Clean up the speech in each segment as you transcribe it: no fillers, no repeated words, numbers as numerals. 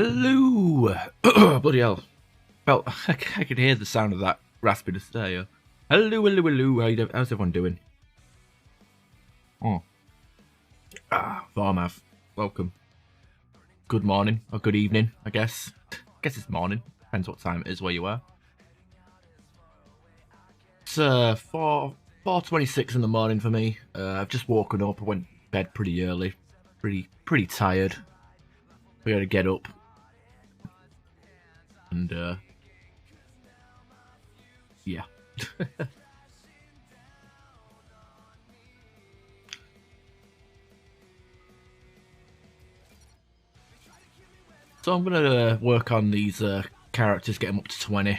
Hello! Bloody hell. Well, I could hear the sound of that raspiness there. Hello, hello, hello. How's everyone doing? Oh. Varmav. Welcome. Good morning, or good evening, I guess. I guess it's morning. Depends what time it is where you are. It's 4:26 in the morning for me. I've just woken up. I went to bed pretty early. Pretty tired. We gotta get up. And, yeah. So I'm gonna work on these characters, get them up to 20.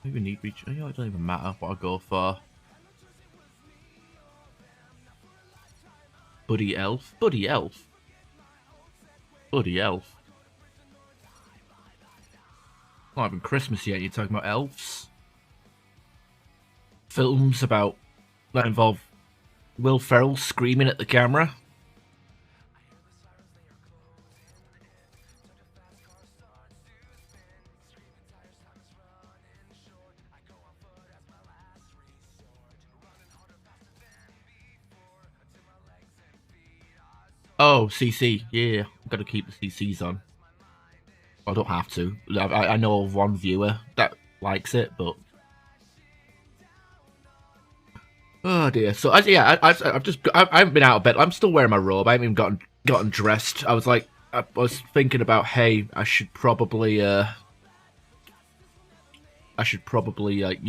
Maybe need reach. You know, it doesn't even matter what I go for. Buddy elf, buddy elf, buddy elf. Not even Christmas yet. You're talking about elves. Films about that involve Will Ferrell screaming at the camera. Oh, CC, yeah, I've got to keep the CCs on. I don't have to. I know of one viewer that likes it, but oh dear. So I haven't been out of bed. I'm still wearing my robe. I haven't even gotten dressed. I was thinking about, hey, I should probably you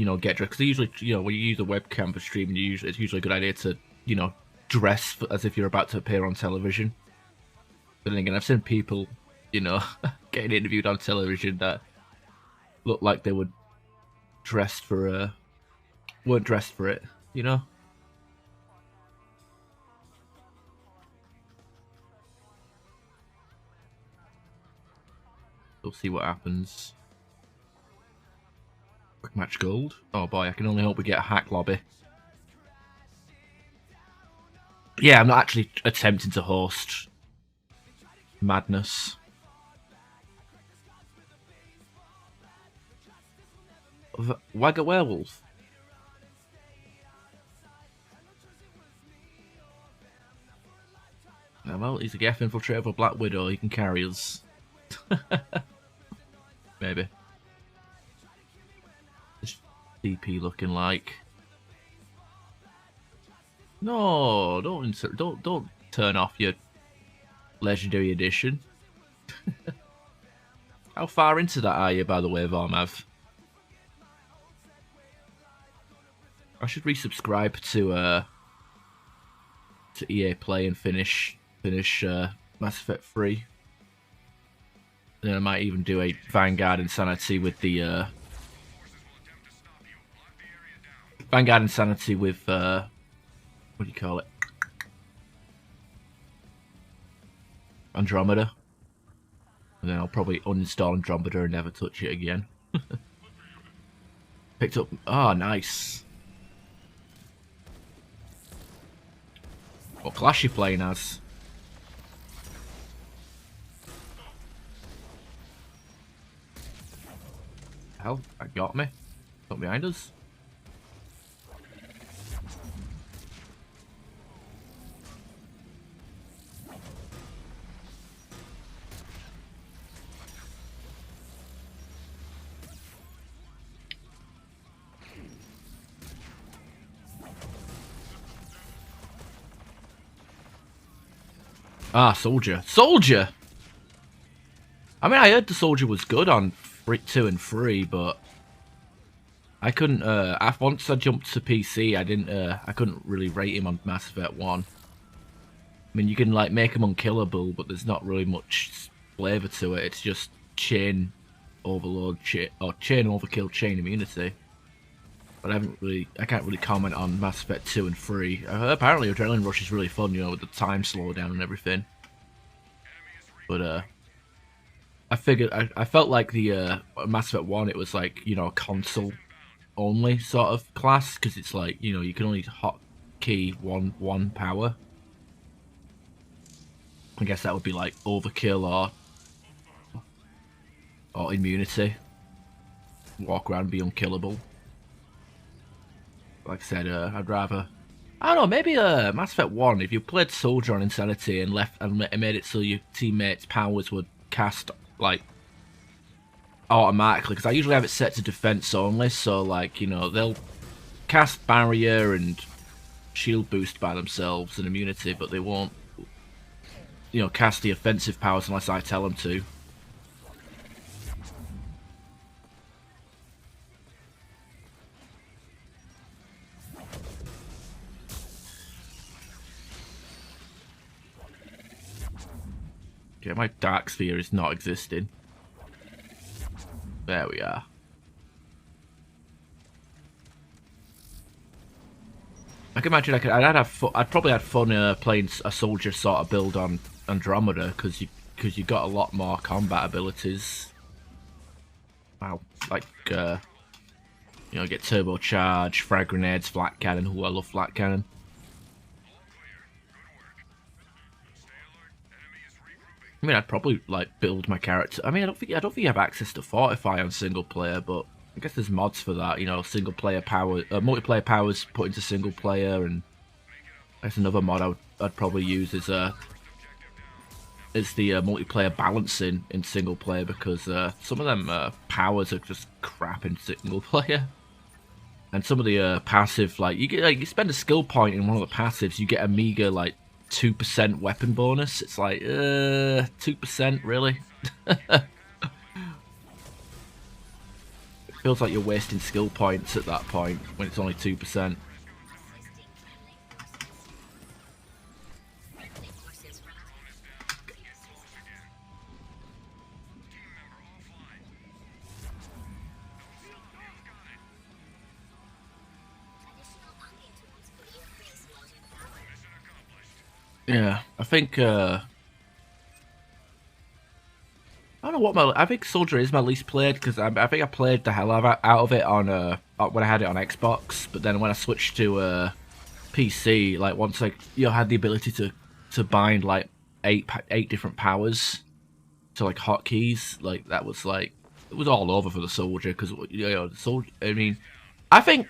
know, get dressed, because usually, you know, when you use a webcam for streaming, it's usually a good idea to, you know, dress as if you're about to appear on television. But then again, I've seen people, you know, getting interviewed on television that look like they were weren't dressed for it, you know. We'll see what happens. Quick match gold. Oh boy, I can only hope we get a hack lobby. Yeah, I'm not actually attempting to host madness. Wagga werewolf. Yeah, well, he's a Geth infiltrator of a Black Widow. He can carry us. Maybe. This DP looking like. No, don't turn off your Legendary Edition. How far into that are you, by the way, Varmav? I should resubscribe to EA Play and finish Mass Effect 3. And then I might even do a Vanguard Insanity with the Vanguard Insanity with what do you call it? Andromeda. And then I'll probably uninstall Andromeda and never touch it again. Picked up. Oh, nice. What class you playing as? Hell, that got me. Got behind us. Ah, Soldier. Soldier! I mean, I heard the Soldier was good on 2 and 3, but I couldn't, once I jumped to PC, I couldn't really rate him on Mass Effect 1. I mean, you can, like, make him unkillable, but there's not really much flavour to it. It's just chain overload, chain overkill, chain immunity. But I can't really comment on Mass Effect 2 and 3. Apparently Adrenaline Rush is really fun, you know, with the time slowdown and everything. But, I felt like the Mass Effect 1, it was like, you know, a console only sort of class, because it's like, you know, you can only hotkey one power. I guess that would be like overkill or immunity. Walk around and be unkillable. Like I said, I'd rather... I don't know, maybe Mass Effect 1, if you played Soldier on Insanity and made it so your teammates' powers would cast, like, automatically, because I usually have it set to defense only, so, like, you know, they'll cast barrier and shield boost by themselves and immunity, but they won't, you know, cast the offensive powers unless I tell them to. Okay, my dark sphere is not existing. There we are. I can imagine I'd probably had fun playing a soldier sort of build on Andromeda because you got a lot more combat abilities. Wow, like you know, get turbocharge, frag grenades, flat cannon. Ooh, I love flat cannon. I mean, I'd probably like build my character. I mean, I don't think you have access to Fortify on single player, but I guess there's mods for that. You know, single player power, multiplayer powers put into single player, and that's another mod I'd probably use is the multiplayer balancing in single player because some of them powers are just crap in single player, and some of the passive like you spend a skill point in one of the passives, you get a meager like 2% weapon bonus. It's like 2% really. It feels like you're wasting skill points at that point when it's only 2%. Yeah, I think I don't know what I think Soldier is my least played because I think I played the hell out of it on when I had it on Xbox, but then when I switched to PC, like once I had the ability to bind like eight different powers to like hotkeys, like that was like it was all over for the Soldier because you know the Soldier. I mean, I think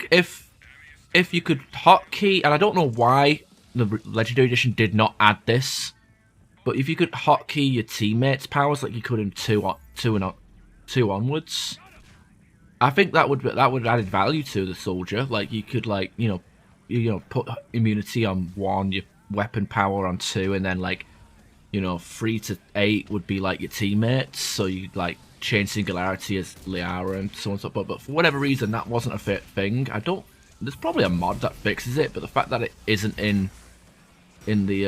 if you could hotkey, and I don't know why the Legendary Edition did not add this, but if you could hotkey your teammates' powers like you could in two onwards, I think that would added value to the Soldier. Like you could like you know put immunity on 1, your weapon power on 2, and then like 3 to 8 would be like your teammates. So you'd like change Singularity as Liara and so on and so forth. But for whatever reason, that wasn't a fit thing. There's probably a mod that fixes it, but the fact that it isn't in the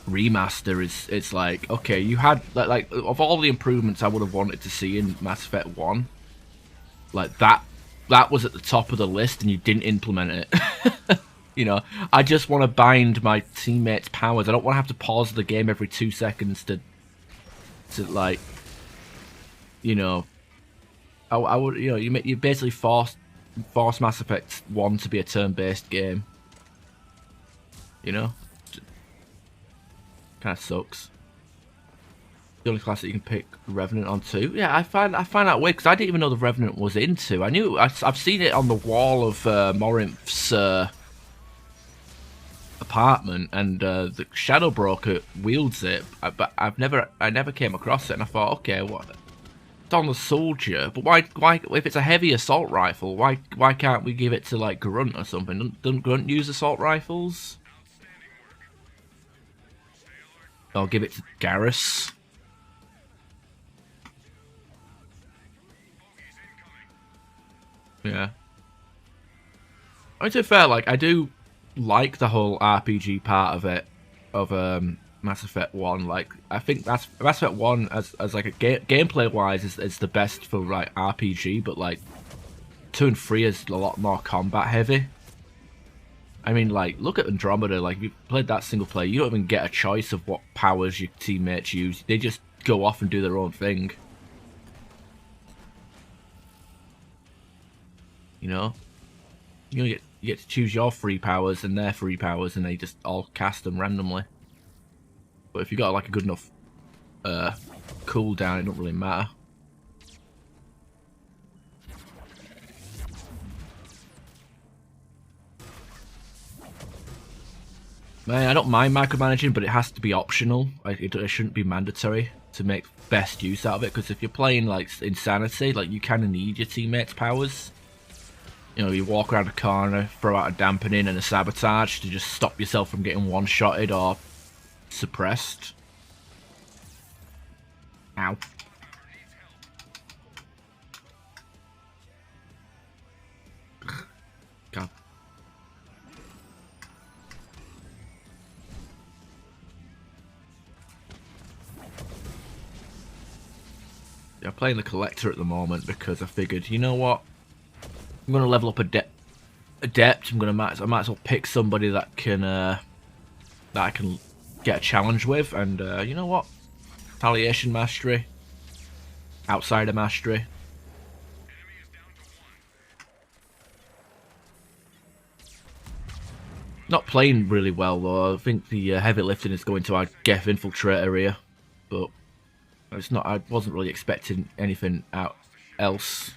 remaster it's like, okay, you had like of all the improvements I would have wanted to see in Mass Effect 1, like that was at the top of the list and you didn't implement it. You know, I just want to bind my teammates' powers. I don't want to have to pause the game every 2 seconds to like, I would, you basically force Mass Effect 1 to be a turn-based game. Kind of sucks. The only class that you can pick Revenant on 2. Yeah, I find that weird because I didn't even know the Revenant was in 2. I've seen it on the wall of Morinth's apartment, and the Shadow Broker wields it, but I never came across it, and I thought, okay, what? It's on the Soldier, but why if it's a heavy assault rifle, why can't we give it to like Grunt or something? Doesn't Grunt use assault rifles? I'll give it to Garrus. Yeah. I mean, to be fair, like, I do like the whole RPG part of it, of Mass Effect 1. Like, I think Mass Effect 1, as like a gameplay-wise, is the best for, like, RPG, but, like, 2 and 3 is a lot more combat-heavy. I mean, like, look at Andromeda. Like, if you played that single player, you don't even get a choice of what powers your teammates use. They just go off and do their own thing. You know? You're gonna get you get to choose your free powers and their free powers, and they just all cast them randomly. But if you got like a good enough cooldown, it don't really matter. Man, I don't mind micromanaging, but it has to be optional. It shouldn't be mandatory to make best use out of it. Because if you're playing like Insanity, like you kind of need your teammates' powers. You know, you walk around a corner, throw out a dampening and a sabotage to just stop yourself from getting one-shotted or suppressed. Ow. God. Yeah, I'm playing the Collector at the moment because I figured, you know what? I'm gonna level up Adept. I might as well pick somebody that can that I can get a challenge with, and you know what? Retaliation Mastery, Outsider Mastery. Not playing really well though. I think the heavy lifting is going to our Geth Infiltrator here, but it's not. I wasn't really expecting anything else.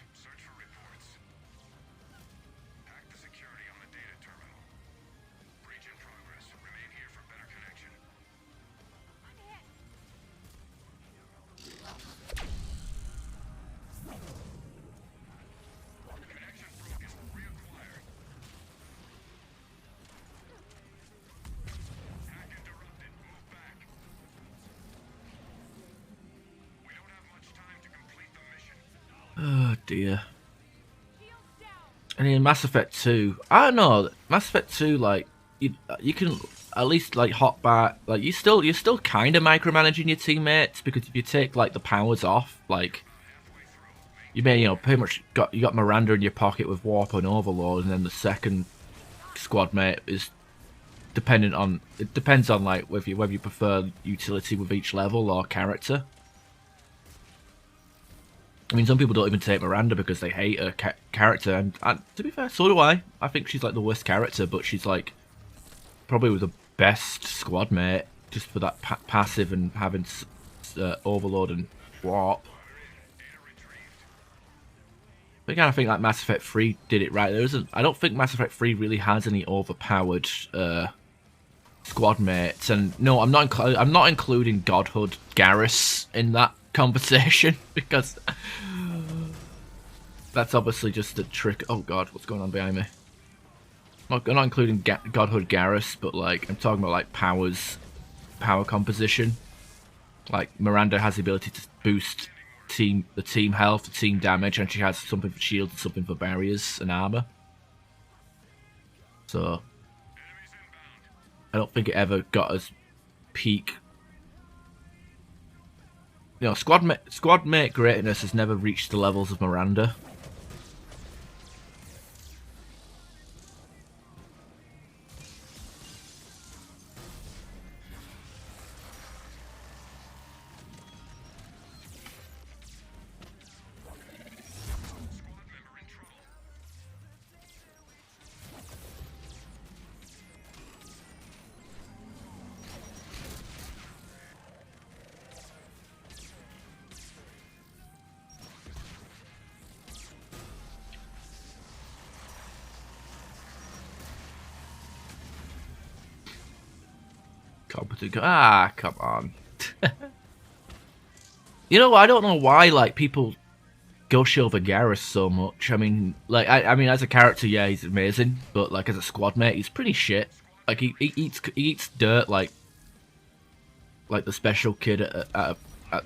Oh dear. And in Mass Effect 2, I don't know. Mass Effect 2, like you can at least like hop back. Like you're still kind of micromanaging your teammates, because if you take like the powers off, like you may pretty much you got Miranda in your pocket with Warp and Overload, and then the second squad mate is dependent on. It depends on like whether you prefer utility with each level or character. I mean, some people don't even take Miranda because they hate her character, and to be fair, so do I. I think she's like the worst character, but she's like probably the best squad mate, just for that passive and having Overload and Warp. But again, I think like Mass Effect 3 did it right. I don't think Mass Effect 3 really has any overpowered squad mates, and no, I'm not including Godhood Garrus in that conversation, because that's obviously just a trick. Oh god, what's going on behind me? I'm not including Godhood Garrus, but like I'm talking about like power composition. Like Miranda has the ability to boost the team health, the team damage, and she has something for shields and something for barriers and armor. So I don't think it ever got as peak. You know, squad mate greatness has never reached the levels of Miranda. Ah, come on. You know, I don't know why like people gush over Garrus so much. I mean, like I mean, as a character, yeah, he's amazing, but like as a squad mate, he's pretty shit. Like he eats dirt like the special kid at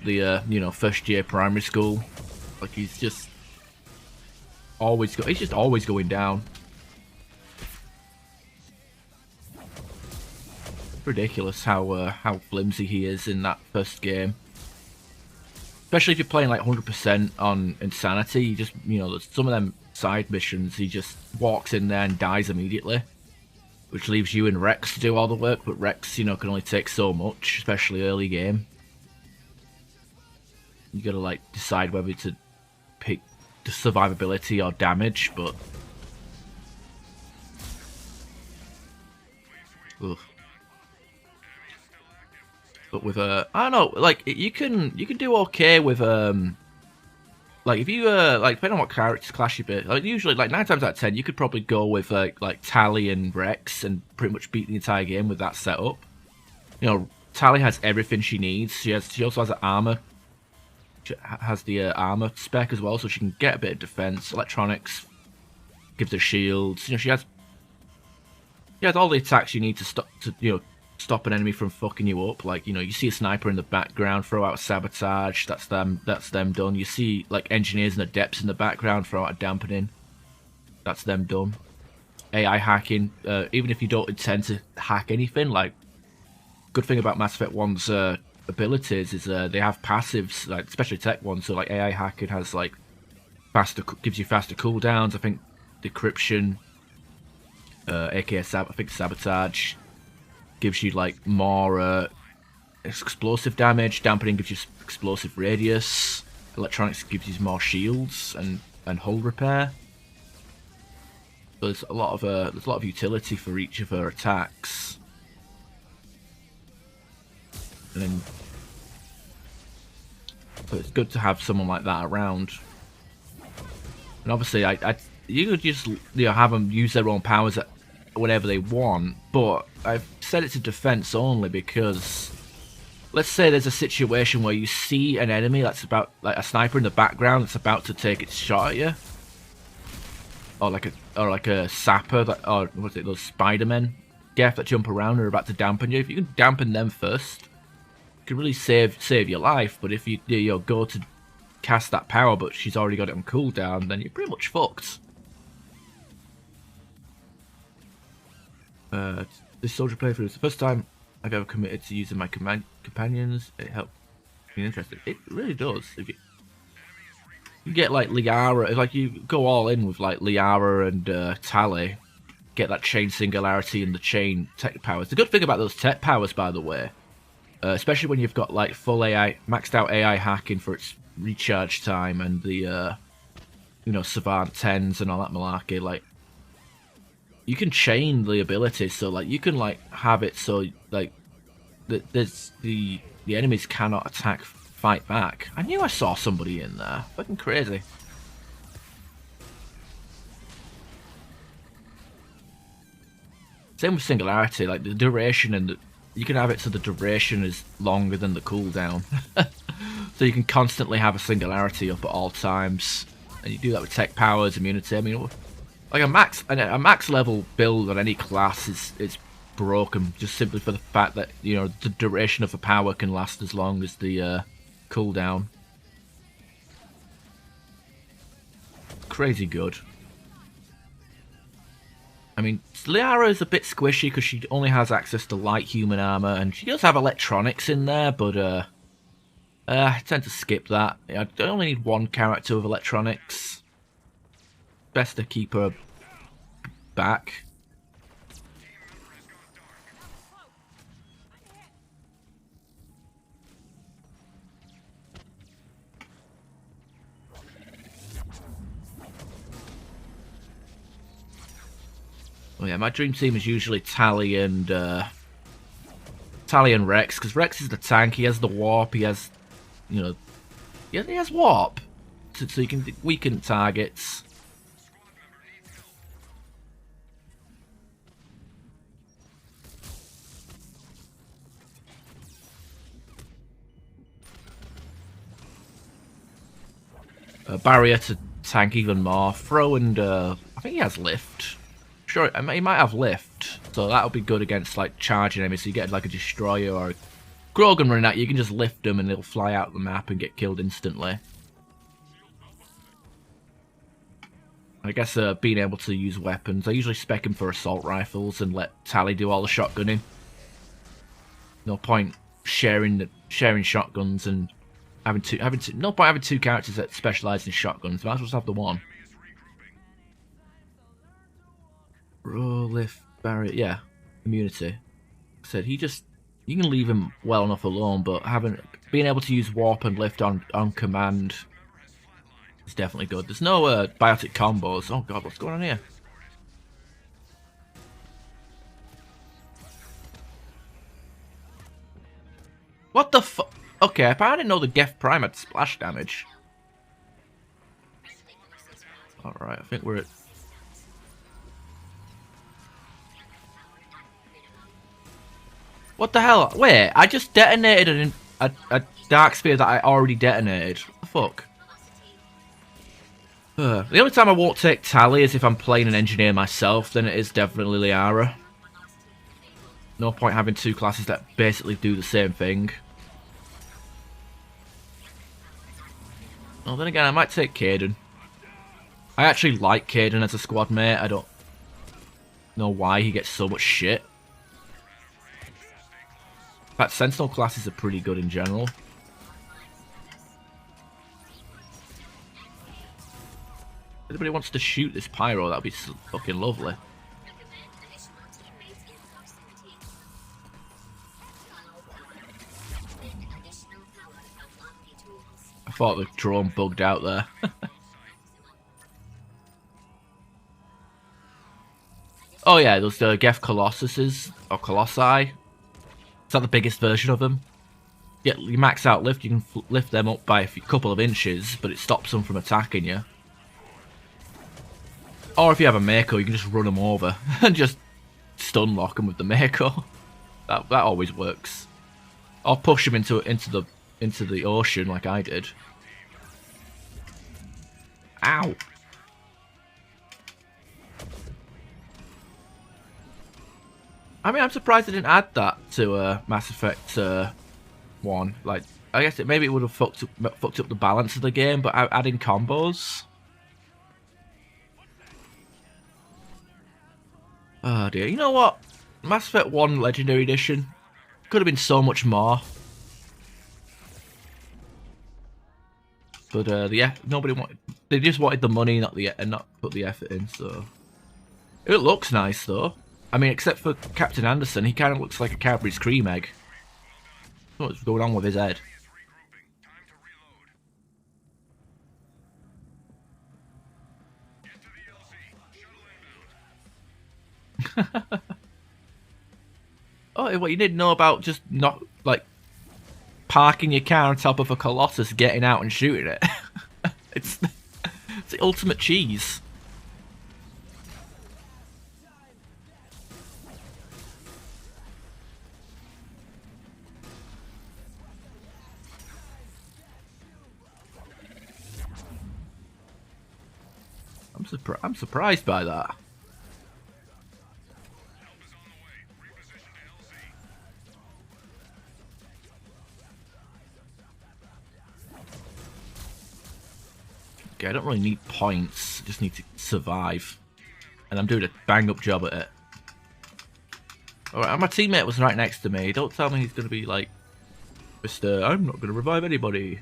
the first year primary school. Like he's just always going down. Ridiculous how flimsy he is in that first game. Especially if you're playing like 100% on Insanity, you just, some of them side missions, he just walks in there and dies immediately. Which leaves you and Rex to do all the work, but Rex, can only take so much, especially early game. You gotta like decide whether to pick the survivability or damage, but Ugh. But with I don't know, like you can do okay with like if you like depending on what character class you pick, like usually like 9 times out of 10 you could probably go with like Tali and Rex and pretty much beat the entire game with that setup. You know, Tali has everything she needs. She also has an armor. She has the armor spec as well, so she can get a bit of defense. Electronics gives her shields. You know, she has all the attacks you need to stop an enemy from fucking you up. Like, you know, you see a sniper in the background, throw out a sabotage, that's them done. You see like engineers and adepts in the background, throw out a dampening, that's them done. AI hacking, even if you don't intend to hack anything, like, good thing about Mass Effect 1's abilities is they have passives, like especially Tech 1, so like AI hacking has like gives you faster cooldowns. I think decryption, aka I think sabotage, gives you like more explosive damage. Dampening gives you explosive radius. Electronics gives you more shields and hull repair. So there's a lot of utility for each of her attacks. And then, so it's good to have someone like that around. And obviously, you could just have them use their own powers whenever they want, but I've set it to defense only because let's say there's a situation where you see an enemy that's about like a sniper in the background that's about to take its shot at you, or like a sapper or what's it, those Spider-Men Geth that jump around and are about to dampen you. If you can dampen them first, it can really save your life. But if you go to cast that power but she's already got it on cooldown, then you're pretty much fucked. This soldier playthrough is the first time I've ever committed to using my companions. It helped me interested. It really does. If you get like Liara, like you go all in with like Liara and Tali, get that chain singularity and the chain tech powers. The good thing about those tech powers, by the way, especially when you've got like full AI, maxed out AI hacking for its recharge time and the Savant 10s and all that malarkey, like you can chain the abilities, so like you can like have it so like the enemies cannot fight back. I knew I saw somebody in there. Fucking crazy. Same with singularity, like the duration, and you can have it so the duration is longer than the cooldown. So you can constantly have a singularity up at all times, and you do that with tech powers, immunity. I mean, like a max level build on any class is broken just simply for the fact that the duration of the power can last as long as the cooldown. Crazy good. I mean, Liara is a bit squishy because she only has access to light human armor, and she does have electronics in there, but I tend to skip that. I only need one character with electronics. Best to keep her back. Oh yeah, my dream team is usually Tali and Rex, because Rex is the tank. He has the warp. He has, he has warp, so you can weaken targets. Barrier to tank even more. Throw and I think he has lift. Sure, he might have lift, so that'll be good against like charging enemies. So you get like a destroyer or a Grogan running at you, you can just lift them and they'll fly out the map and get killed instantly. I guess being able to use weapons, I usually spec them for assault rifles and let Tali do all the shotgunning. No point sharing shotguns and having no point having two characters that specialise in shotguns. Might as well just have the one. Roll, lift, barrier, yeah, immunity. I said you can leave him well enough alone, but being able to use warp and lift on command is definitely good. There's no biotic combos. Oh god, what's going on here? What the fu- Okay, I didn't know the Geth Prime had splash damage. Alright, I think we're at... What the hell? Wait, I just detonated a Dark Spear that I already detonated. What the fuck? The only time I won't take Tally is if I'm playing an engineer myself, then it is definitely Liara. No point having two classes that basically do the same thing. Well, then again, I might take Caden. I actually like Caden as a squad mate. I don't know why he gets so much shit. In fact, Sentinel classes are pretty good in general. If anybody wants to shoot this Pyro, that'd be so fucking lovely. I thought the drone bugged out there. Oh yeah, those Geth Colossuses, or Colossi. Is that the biggest version of them? Yeah, you max out lift, you can lift them up by a couple of inches, but it stops them from attacking you. Or if you have a Mako, you can just run them over and just stun lock them with the Mako. That always works. Or push them into the ocean like I did. Ow! I mean, I'm surprised they didn't add that to Mass Effect 1. Like, I guess maybe it would have fucked up the balance of the game, but adding combos. Oh dear. You know what? Mass Effect 1 Legendary Edition could have been so much more. But yeah, nobody wanted. They just wanted the money, and not put the effort in. So it looks nice though. I mean, except for Captain Anderson, he kind of looks like a Cadbury's cream egg. What's going on with his head? Oh, what you didn't know about just not like parking your car on top of a Colossus, getting out and shooting it. it's the ultimate cheese. I'm surprised by that. Okay, I don't really need points. I just need to survive, and I'm doing a bang up job at it. All right, my teammate was right next to me. Don't tell me he's gonna be like, Mr. I'm not gonna revive anybody.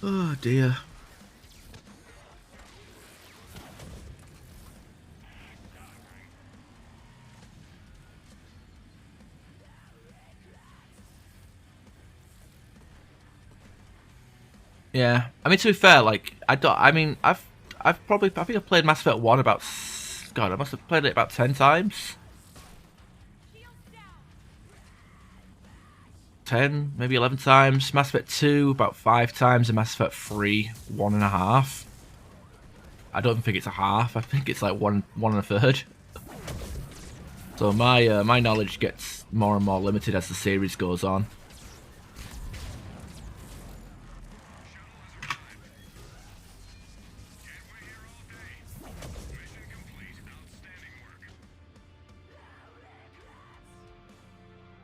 Oh dear. Yeah, I mean to be fair, like I don't. I mean I think I've played Mass Effect 1 about. God, I must have played it about 10 times. 10, maybe 11 times. Mass Effect 2 about 5 times, and Mass Effect 3 1.5. I don't even think it's a half. I think it's like one and a third. So my knowledge gets more and more limited as the series goes on.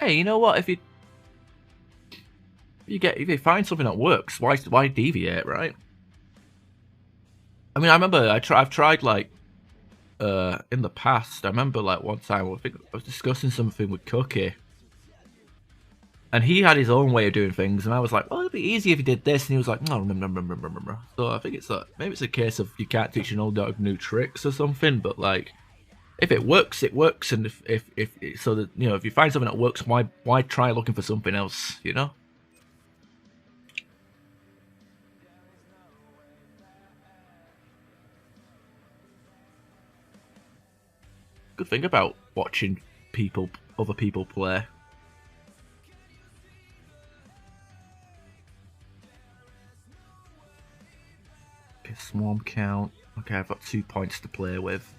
Hey, you know what? If you find something that works, why deviate, right? I mean, I remember I've tried like in the past. I remember like one time I think I was discussing something with Cookie, and he had his own way of doing things, and I was like, well, it'd be easy if he did this, and he was like, no, remember. So I think it's like maybe it's a case of you can't teach an old dog new tricks or something, but like if it works, it works, and if so that you know if you find something that works, why try looking for something else, you know? good thing about watching other people play. Okay, swarm count. Okay, I've got 2 points to play with.